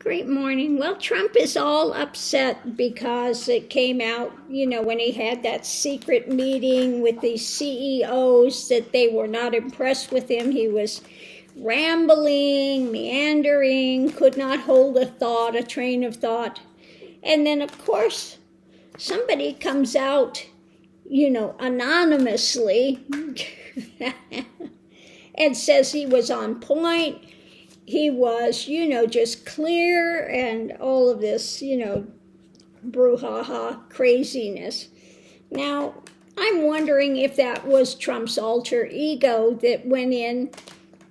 Great morning. Well, Trump is all upset because it came out, when he had that secret meeting with these CEOs that they were not impressed with him. He was rambling, meandering, could not hold a train of thought. And then, of course, somebody comes out, anonymously and says he was on point. He was, just clear and all of this, brouhaha craziness. Now, I'm wondering if that was Trump's alter ego that went in,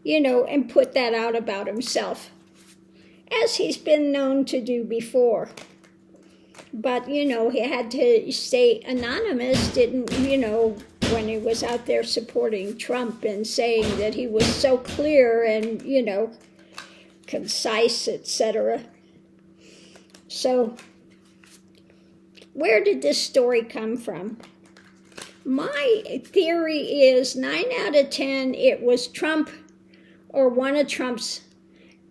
and put that out about himself, as he's been known to do before. But, he had to stay anonymous, didn't, when he was out there supporting Trump and saying that he was so clear and, concise, etc. So, where did this story come from? My theory is 9 out of 10, it was Trump or one of Trump's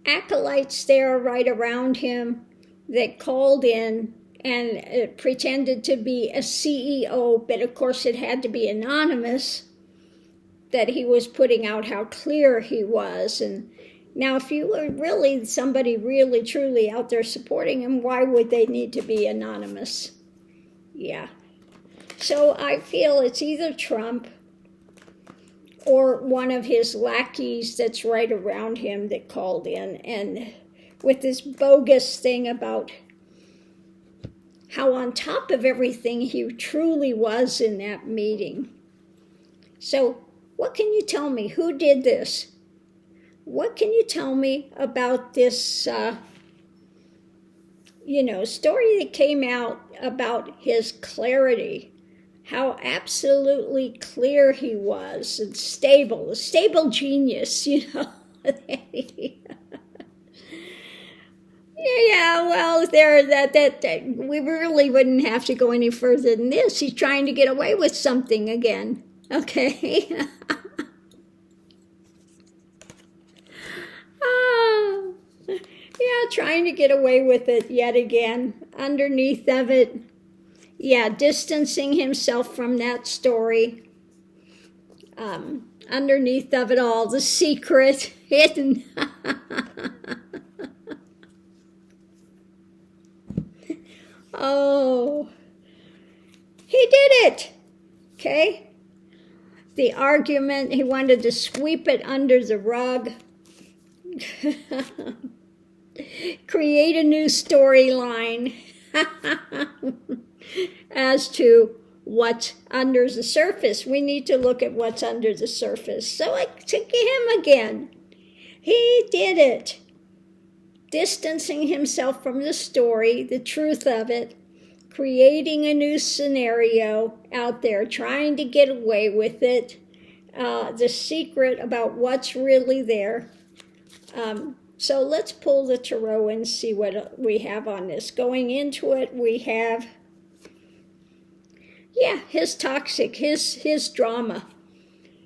acolytes there right around him that called in and pretended to be a CEO, but of course it had to be anonymous, that he was putting out how clear he was. And now, if you were really somebody really, truly out there supporting him, why would they need to be anonymous? Yeah. So I feel it's either Trump or one of his lackeys that's right around him that called in, and with this bogus thing about how on top of everything he truly was in that meeting. So what can you tell me? Who did this? What can you tell me about this, story that came out about his clarity, how absolutely clear he was and stable, a stable genius, Yeah, well, that we really wouldn't have to go any further than this. He's trying to get away with something again, okay? Trying to get away with it yet again. Underneath of it, distancing himself from that story. Underneath of it all, the secret hidden. Oh, he did it, okay? The argument, he wanted to sweep it under the rug. Create a new storyline as to what's under the surface. We need to look at what's under the surface. So I took him again. He did it. Distancing himself from the story, the truth of it, creating a new scenario out there, trying to get away with it, the secret about what's really there. So let's pull the tarot and see what we have on this. Going into it, we have, his toxic, his drama.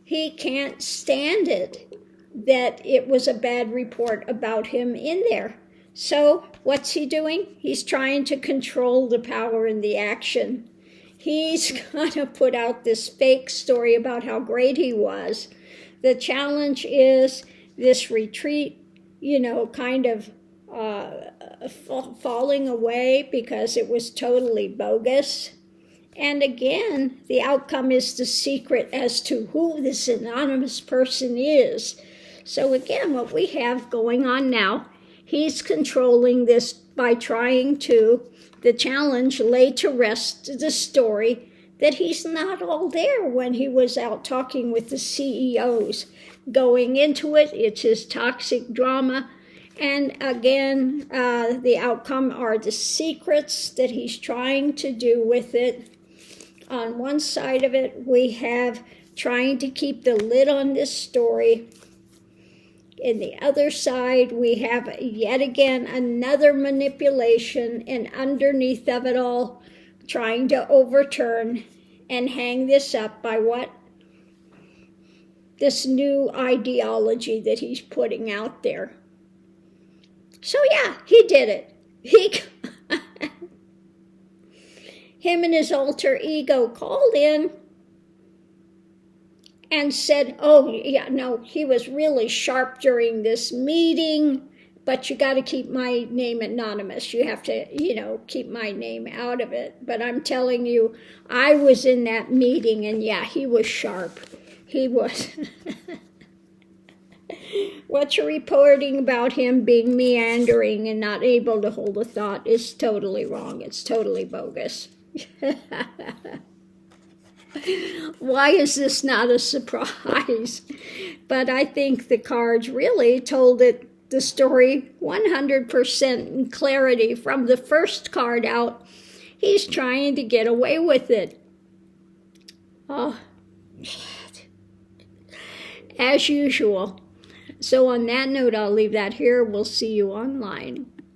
He can't stand it that it was a bad report about him in there. So what's he doing? He's trying to control the power and the action. He's going to put out this fake story about how great he was. The challenge is this retreat, kind of falling away because it was totally bogus. And again, the outcome is the secret as to who this anonymous person is. So again, what we have going on now, he's controlling this by trying to, the challenge, lay to rest the story that he's not all there when he was out talking with the CEOs. Going into it, it's his toxic drama. And again, the outcome are the secrets that he's trying to do with it. On one side of it, we have trying to keep the lid on this story. In the other side, we have yet again another manipulation, and underneath of it all, trying to overturn and hang this up by what? This new ideology that he's putting out there. So yeah, he did it. Him and his alter ego called in and said, oh, yeah, no, he was really sharp during this meeting, but you got to keep my name anonymous. You have to, keep my name out of it. But I'm telling you, I was in that meeting, and yeah, he was sharp. He was. What you're reporting about him being meandering and not able to hold a thought is totally wrong. It's totally bogus. Why is this not a surprise? But I think the cards really told the story 100% in clarity from the first card out. He's trying to get away with it. Oh, as usual. So on that note, I'll leave that here. We'll see you online.